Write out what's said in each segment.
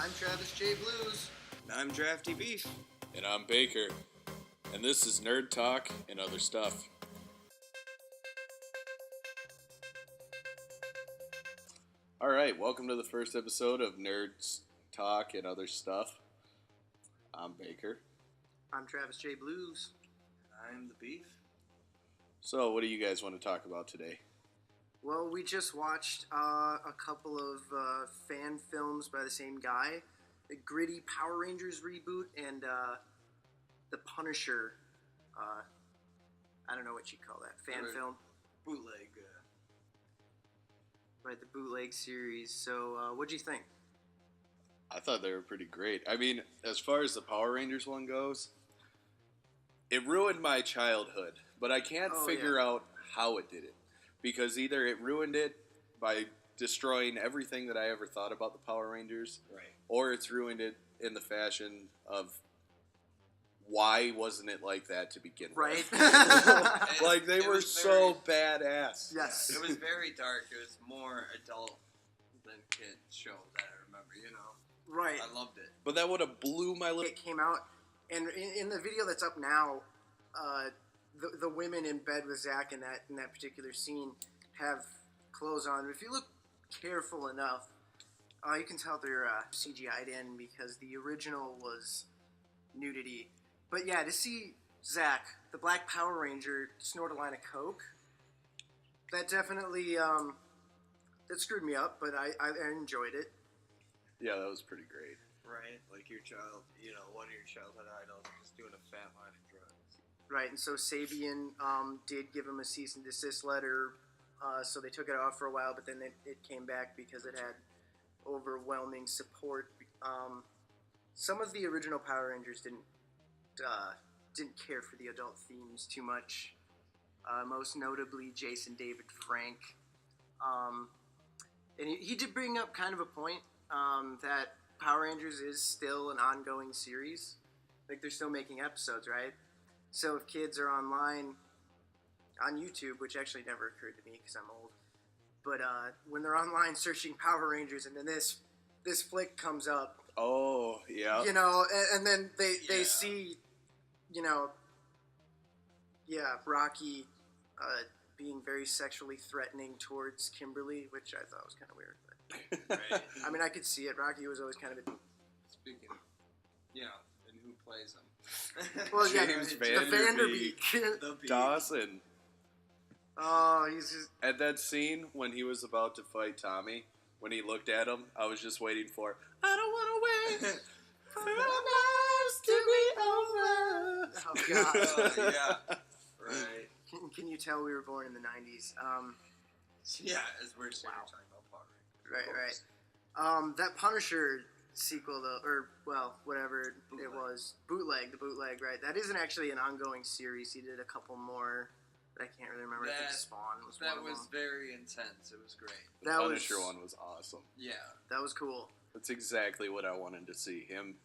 I'm Travis J. Blues. And I'm Drafty Beef. And I'm Baker. And this is Nerd Talk and Other Stuff. Alright, welcome to the first episode of Nerds Talk and Other Stuff. I'm Baker. I'm Travis J. Blues. I'm the Beef. So, what do you guys want to talk about today? Well, we just watched a couple of fan films by the same guy. The gritty Power Rangers reboot and the Punisher, I don't know what you call that, fan film? Bootleg. Right, the bootleg series. So, what'd you think? I thought they were pretty great. I mean, as far as the Power Rangers one goes, it ruined my childhood, but I can't figure out how it did it. Because either it ruined it by destroying everything that I ever thought about the Power Rangers, right, or it's ruined it in the fashion of why wasn't it like that to begin with? Right. Like, they were so badass. Yes. It was very dark. It was more adult than kid show that I remember, you know. Right. I loved it. But that would have blew my little... It came out, and in the video that's up now, the women in bed with Zach in that particular scene have clothes on. If you look careful enough, you can tell they're CGI'd in because the original was nudity. But yeah, to see Zach, the Black Power Ranger, snort a line of coke, that definitely that screwed me up. But I enjoyed it. Yeah, that was pretty great. Right, like your child, you know, one of your childhood idols is doing a fat line of drugs. Right, and so Sabian did give him a cease and desist letter, so they took it off for a while, but then it came back because it had overwhelming support. Some of the original Power Rangers didn't care for the adult themes too much, most notably Jason David Frank. And he did bring up kind of a point that Power Rangers is still an ongoing series. Like, they're still making episodes, right? So if kids are online on YouTube, which actually never occurred to me because I'm old, but when they're online searching Power Rangers and then this flick comes up, oh yeah, you know, and then they see, you know, Rocky being very sexually threatening towards Kimberly, which I thought was kind of weird. But, Right. I mean, I could see it. Rocky was always kind of a... Speaking of, you know, and who plays him? Well, yeah, James the Vanderbeek. Vanderbeek. Dawson. Oh, he's just... At that scene when he was about to fight Tommy, when he looked at him, I was just waiting for, I don't want to wait for our lives to be over. Oh, God. Yeah. Right. Can you tell we were born in the 90s? Yeah, as we're sitting talking about Power Rangers. Right. That Punisher sequel, though, or, well, whatever it was, the bootleg, right? That isn't actually an ongoing series. He did a couple more that I can't really remember. I think Spawn was one of them. That was very intense. It was great. The Punisher one was awesome. Yeah. That was cool. That's exactly what I wanted to see. Him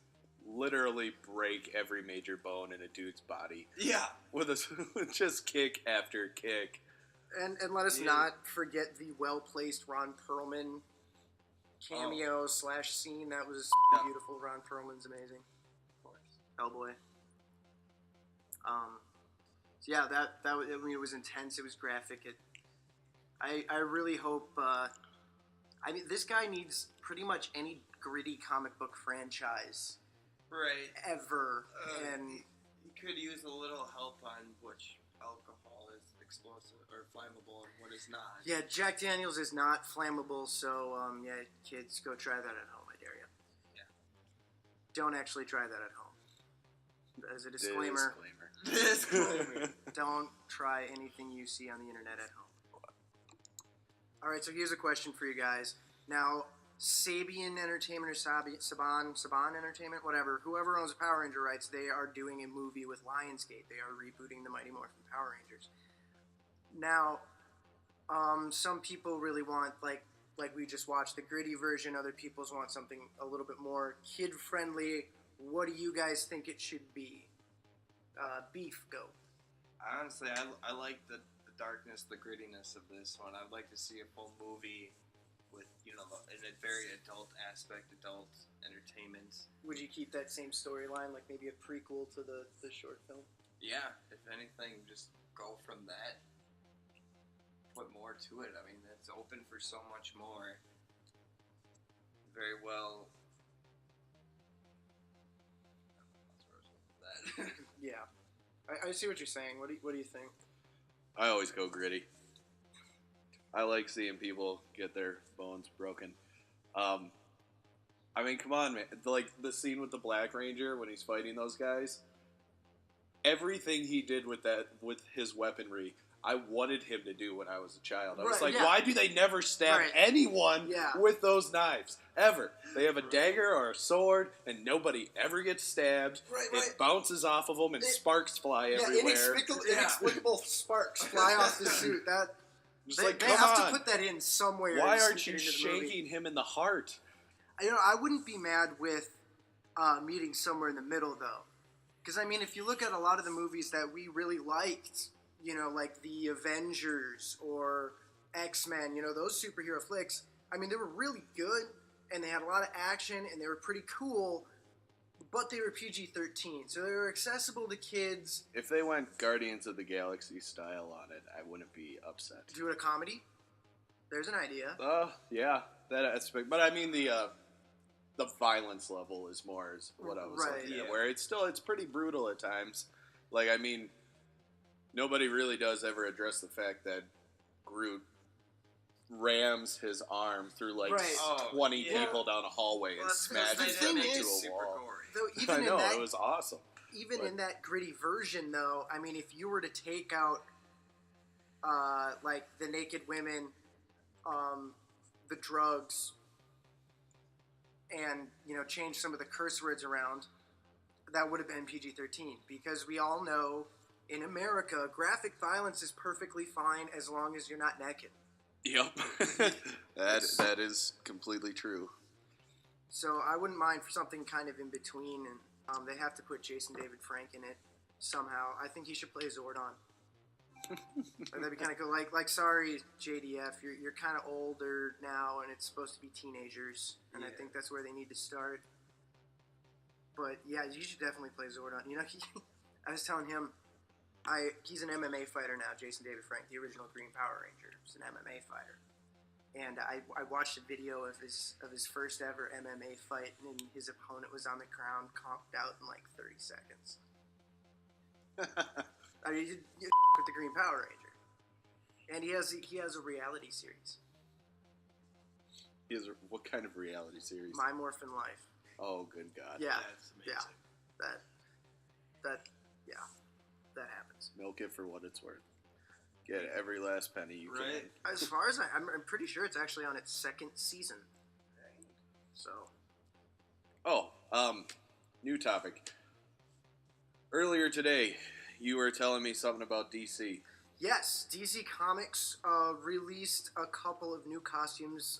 literally break every major bone in a dude's body. Yeah. With just kick after kick. And let us not forget the well-placed Ron Perlman cameo / scene. That was beautiful. Ron Perlman's amazing. Of course. Hellboy. So yeah, that was, I mean, it was intense. It was graphic. I really hope. I mean, this guy needs pretty much any gritty comic book franchise, right, ever, and he could use a little help on which alcohol is explosive or flammable and what is not. Yeah, Jack Daniels is not flammable, so yeah, kids, go try that at home. I dare you. Yeah. Don't actually try that at home. As a disclaimer. Disclaimer. Don't try anything you see on the internet at home. All right, so here's a question for you guys. Now, Sabian Entertainment or Saban Entertainment, whatever, whoever owns the Power Ranger rights, they are doing a movie with Lionsgate. They are rebooting the Mighty Morphin Power Rangers. Now, some people really want, like we just watched, the gritty version. Other people want something a little bit more kid-friendly. What do you guys think it should be? Beef, go. Honestly, I like the darkness, the grittiness of this one. I'd like to see a full movie with, you know, in a very adult aspect, adult entertainment. Would you keep that same storyline, like maybe a prequel to the short film? Yeah, if anything, just go from that. Put more to it. I mean, it's open for so much more. Very well. That. Yeah, I see what you're saying. What do you think? I always go gritty. I like seeing people get their bones broken. I mean, come on, man. Like the scene with the Black Ranger when he's fighting those guys. Everything he did with his weaponry, I wanted him to do when I was a child. I was Right, like, yeah. why do they never stab Right. anyone Yeah. with those knives? Ever. They have a dagger or a sword, and nobody ever gets stabbed. Right, It right. bounces off of them, and sparks fly everywhere. Inexplicable sparks fly off the suit. Just They, like, they come have on. to put that in somewhere. Why and aren't sneak you it into the movie. shanking him in the heart? I wouldn't be mad with meeting somewhere in the middle, though. Because, I mean, if you look at a lot of the movies that we really liked, like The Avengers or X-Men, those superhero flicks, I mean, they were really good, and they had a lot of action, and they were pretty cool, but they were PG-13, so they were accessible to kids. If they went Guardians of the Galaxy style on it, I wouldn't be upset. Do it a comedy? There's an idea. Yeah, that aspect. But I mean, the violence level is more is what I was Right, looking yeah. at. Where it's pretty brutal at times. Like, I mean, nobody really does ever address the fact that Groot rams his arm through like Right. 20 Yeah. people down a hallway and smashes the them thing into is a super wall. gory. Though, I even know, in that, it was awesome. even but- in that gritty version, though, I mean, if you were to take out, like, the naked women, the drugs, and, change some of the curse words around, that would have been PG-13. Because we all know, in America, graphic violence is perfectly fine as long as you're not naked. Yep. that is completely true. So I wouldn't mind for something kind of in between, and they have to put Jason David Frank in it somehow. I think he should play Zordon. That'd be kind of cool. Like, sorry, JDF, you're kind of older now, and it's supposed to be teenagers, and I Yeah. think that's where they need to start. But yeah, you should definitely play Zordon. I was telling him, he's an MMA fighter now, Jason David Frank, the original Green Power Ranger. He's an MMA fighter. And I watched a video of his first ever MMA fight, and his opponent was on the ground, conked out in like 30 seconds. I mean, you with the Green Power Ranger, and he has a reality series, What kind of reality series? My Morphin Life. Oh, good God. Yeah, That's amazing. that happens. Milk it for what it's worth. Get every last penny you Right. As far as I'm pretty sure it's actually on its second season. So can. Oh, new topic. Earlier today, you were telling me something about DC. yes, DC Comics released a couple of new costumes.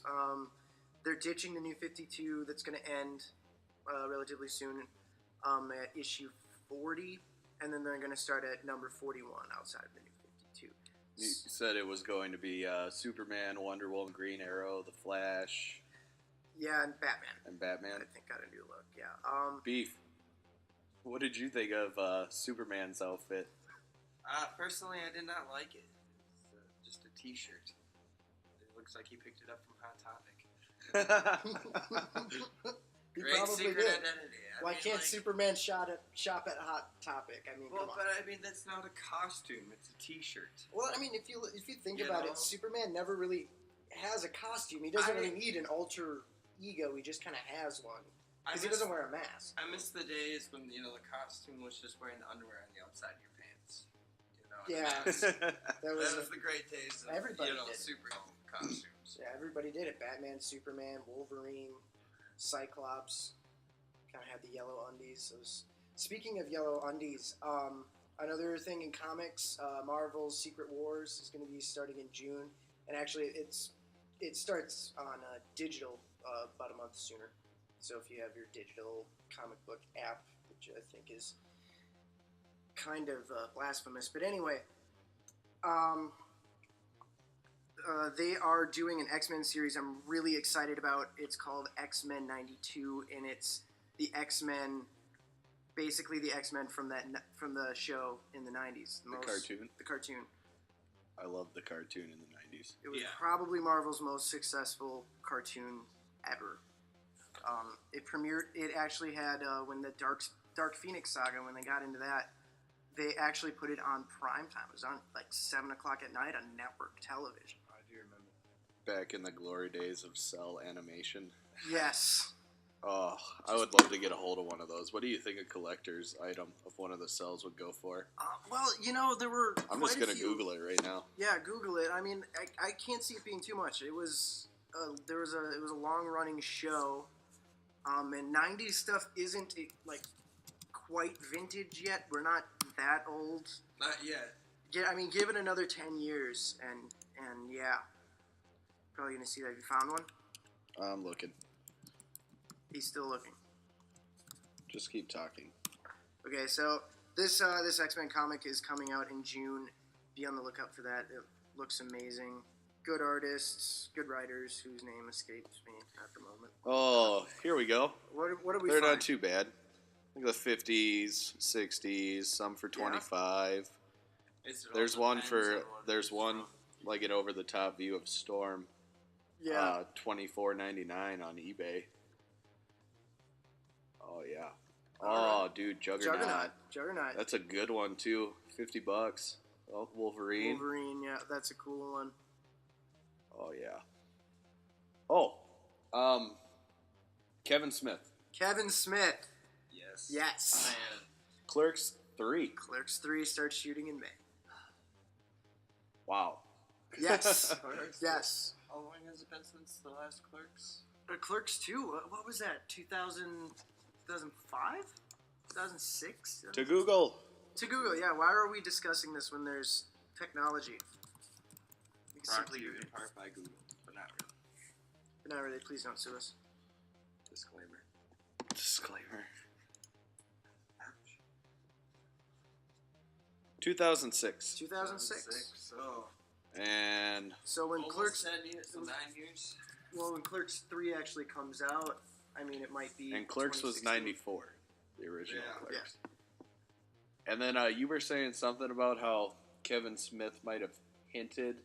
They're ditching the New 52 that's going to end relatively soon at issue 40, and then they're going to start at number 41 outside of the New 52. You said it was going to be Superman, Wonder Woman, Green Arrow, The Flash, Yeah, and Batman. and Batman. I think got a new look. Yeah. Beef. What did you think of Superman's outfit? Personally, I did not like it. It's just a T-shirt. It looks like he picked it up from Hot Topic. He Great probably secret did. identity. Why can't Superman shop at Hot Topic? I mean, Well, come on. but I mean that's not a costume; it's a T-shirt. Well, I mean, if you think You about know? it, Superman never really has a costume. He doesn't really need an alter ego. He just kind of has one because he doesn't wear a mask. I miss the days when the costume was just wearing the underwear on the outside of your pants. Yeah. That That was was the great days of Everybody did. superhero costumes. yeah. Everybody did it. Batman, Superman, Wolverine, Cyclops. Kind of had the yellow undies. Speaking of yellow undies, another thing in comics, Marvel's Secret Wars is going to be starting in June, and actually it starts on digital about a month sooner. So if you have your digital comic book app, which I think is kind of blasphemous, but anyway, they are doing an X-Men series I'm really excited about. It's called X-Men 92, and it's the X-Men, basically the X-Men from the show in the 90s. The cartoon? The cartoon. I love the cartoon in the 90s. It was probably Marvel's most successful cartoon ever. It actually had, when the Dark Phoenix saga, when they got into that, they actually put it on prime time. It was on like 7 o'clock at night on network television. I do remember. Back in the glory days of cell animation. Yes. Oh, I would love to get a hold of one of those. What do you think a collector's item of one of the cells would go for? Well, there were. I'm just gonna Google it right now. Yeah, Google it. I mean, I can't see it being too much. It was it was a long running show, and 90s stuff isn't like quite vintage yet. We're not that old. Not yet. I mean, give it another 10 years, and yeah, probably gonna see that. Have you found one? I'm looking. He's still looking. Just keep talking. Okay, so this X-Men comic is coming out in June. Be on the lookout for that. It looks amazing. Good artists, good writers, whose name escapes me at the moment. Oh, here we go. What do we They're find? not too bad. I think the 50s, 60s, some for 25. There's one like an over-the-top view of Storm. Yeah. $24.99 on eBay. Oh yeah. All Oh, dude, Juggernaut. Juggernaut. That's a good one too. $50. Oh, Wolverine. Wolverine, yeah, that's a cool one. Oh yeah. Oh, Kevin Smith. Kevin Smith. Yes. Yes. Man. Clerks 3. Clerks 3 starts shooting in May. Wow. Yes. Yes. How long has it been since the last Clerks? Clerks 2. What was that? 2005? 2006? To Google. To Google, yeah. Why are we discussing this when there's technology? We can Brought simply to you Google. in part by Google, but not really. But not really. Please don't sue us. Disclaimer. Disclaimer. 2006. 2006. Oh. And So when Almost Clerks, 10 years, so 9 years. well, when Clerks 3 actually comes out, I mean, it might be. and Clerks was 2016. 94. The original Yeah. Clerks. And then you were saying something about how Kevin Smith might have hinted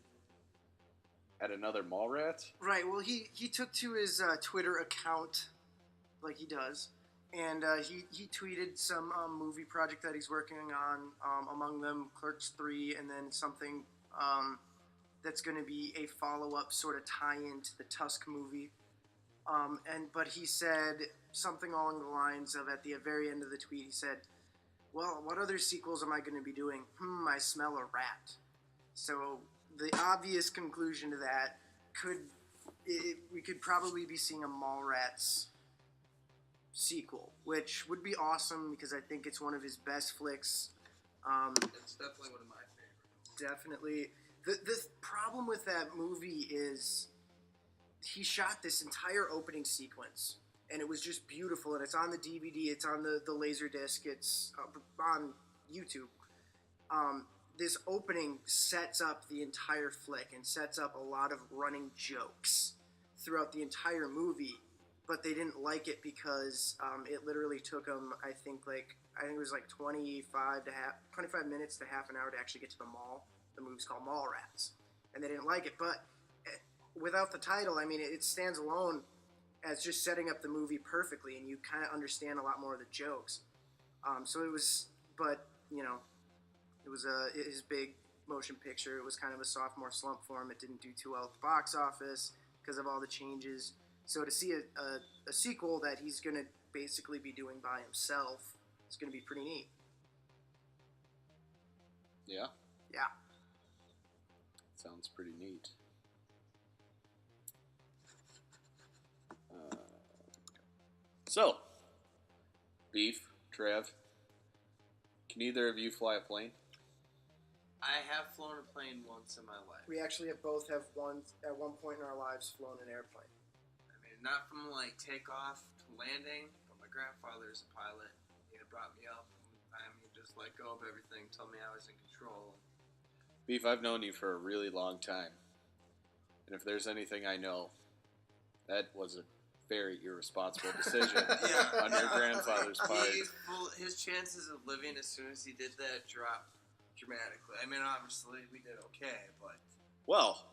at another Mallrats. Right. Well, he took to his Twitter account, like he does, and he tweeted some movie project that he's working on. Among them, Clerks 3, and then something that's going to be a follow-up sort of tie-in to the Tusk movie. But he said something along the lines of, at the very end of the tweet, he said, "Well, what other sequels am I going to be doing? I smell a rat." So the obvious conclusion to that we could probably be seeing a Mallrats sequel, which would be awesome because I think it's one of his best flicks. It's definitely one of my favorites. Definitely. The problem with that movie is he shot this entire opening sequence, and it was just beautiful, and it's on the DVD, it's on the Laserdisc, it's on YouTube. This opening sets up the entire flick and sets up a lot of running jokes throughout the entire movie, but they didn't like it because it literally took them, I think it was like 25 minutes to half an hour to actually get to the mall. The movie's called Mallrats, and they didn't like it. But without the title, I mean, it stands alone as just setting up the movie perfectly, and you kind of understand a lot more of the jokes. So it was, but it was his big motion picture. It was kind of a sophomore slump for him. It didn't do too well at the box office because of all the changes. So to see a sequel that he's going to basically be doing by himself is going to be pretty neat. Yeah. Yeah. Sounds pretty neat. So, Beef, Trav, can either of you fly a plane? I have flown a plane once in my life. We actually at one point in our lives flown an airplane. I mean, not from like takeoff to landing, but my grandfather is a pilot. He had brought me up. He just let go of everything, told me I was in control. Beef, I've known you for a really long time. And if there's anything I know, that was a very irresponsible decision on your grandfather's part. His chances of living as soon as he did that dropped dramatically. I mean, obviously, we did okay, but... Well,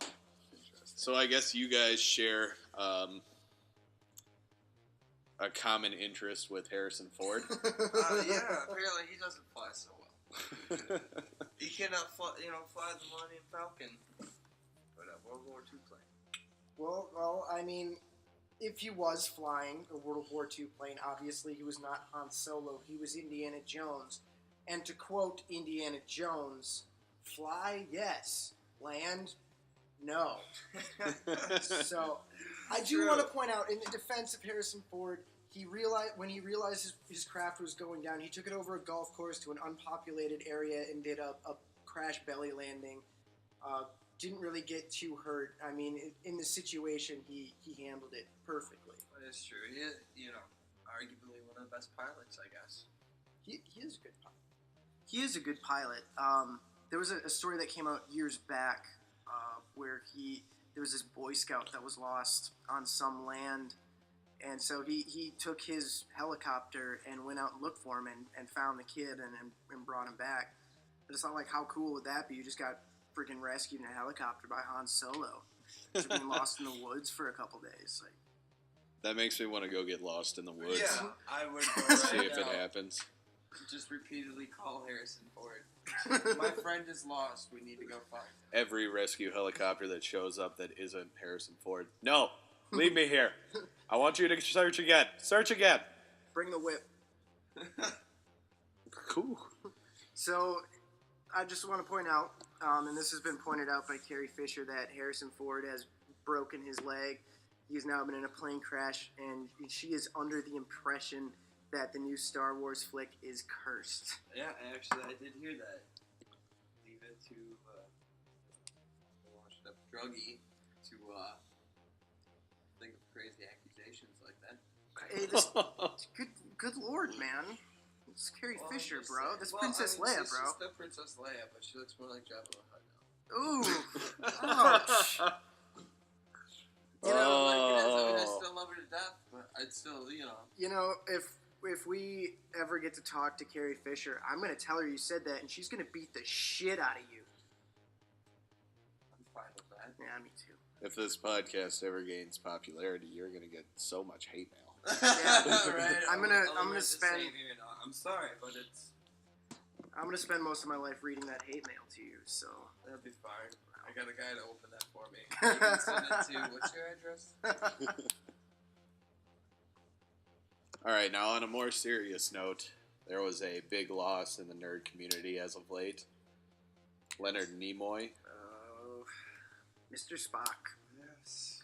so I guess you guys share a common interest with Harrison Ford. Yeah, apparently he doesn't fly so well. He cannot fly the Millennium Falcon, but a World War II plane. Well, I mean, if he was flying a World War II plane, obviously he was not Han Solo. He was Indiana Jones. And to quote Indiana Jones, fly, yes. Land, no. So, I do want to point out, in the defense of Harrison Ford, when he realized his craft was going down, he took it over a golf course to an unpopulated area and did a crash belly landing. Didn't really get too hurt. I mean, in the situation, he handled it perfectly. That is true. He is, arguably one of the best pilots, I guess. He is a good pilot. He is a good pilot. There was a story that came out years back where there was this Boy Scout that was lost on some land, and so he took his helicopter and went out and looked for him and found the kid and brought him back. But it's not like, how cool would that be? You just got freaking rescued in a helicopter by Han Solo. Just being lost in the woods for a couple days. Like, that makes me want to go get lost in the woods. Yeah, I would go see if it happens. Just repeatedly call Harrison Ford. My friend is lost. We need to go find him. Every rescue helicopter that shows up that isn't Harrison Ford. No, leave me here. I want you to search again. Search again. Bring the whip. Cool. So, I just want to point out, and this has been pointed out by Carrie Fisher, that Harrison Ford has broken his leg. He's now been in a plane crash, and she is under the impression that the new Star Wars flick is cursed. Yeah, actually, I did hear that. Leave it to washed up druggie to think of crazy accusations like that. Hey, good lord, man. It's Carrie Fisher, bro. That's Princess Leia, bro. She's still Princess Leia, but she looks more like Jabba the Hutt now. Ooh. Ouch. I still love her to death, but I'd still, if we ever get to talk to Carrie Fisher, I'm going to tell her you said that, and she's going to beat the shit out of you. I'm fine with that. Yeah, me too. If this podcast ever gains popularity, you're going to get so much hate mail. Yeah, right. I'm gonna spend. I'm sorry, but it's. I'm gonna spend most of my life reading that hate mail to you. So that'd be fine. I got a guy to open that for me. You can send it to. What's your address? All right. Now, on a more serious note, there was a big loss in the nerd community as of late. Leonard Nimoy. Oh, Mr. Spock. Yes.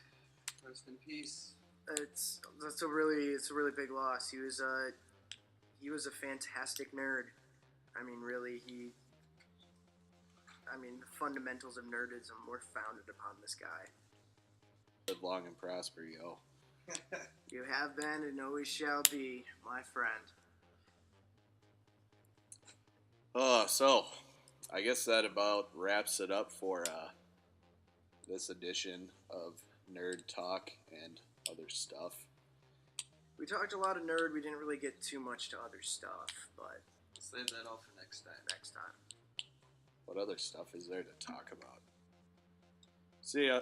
Rest in peace. It's a really big loss. He was a fantastic nerd. I mean, really, the fundamentals of nerdism were founded upon this guy. Live long and prosper, yo. You have been and always shall be, my friend. So I guess that about wraps it up for this edition of Nerd Talk and other stuff. We talked a lot of nerd. We didn't really get too much to other stuff, but save that all for next time. Next time. What other stuff is there to talk about? See ya.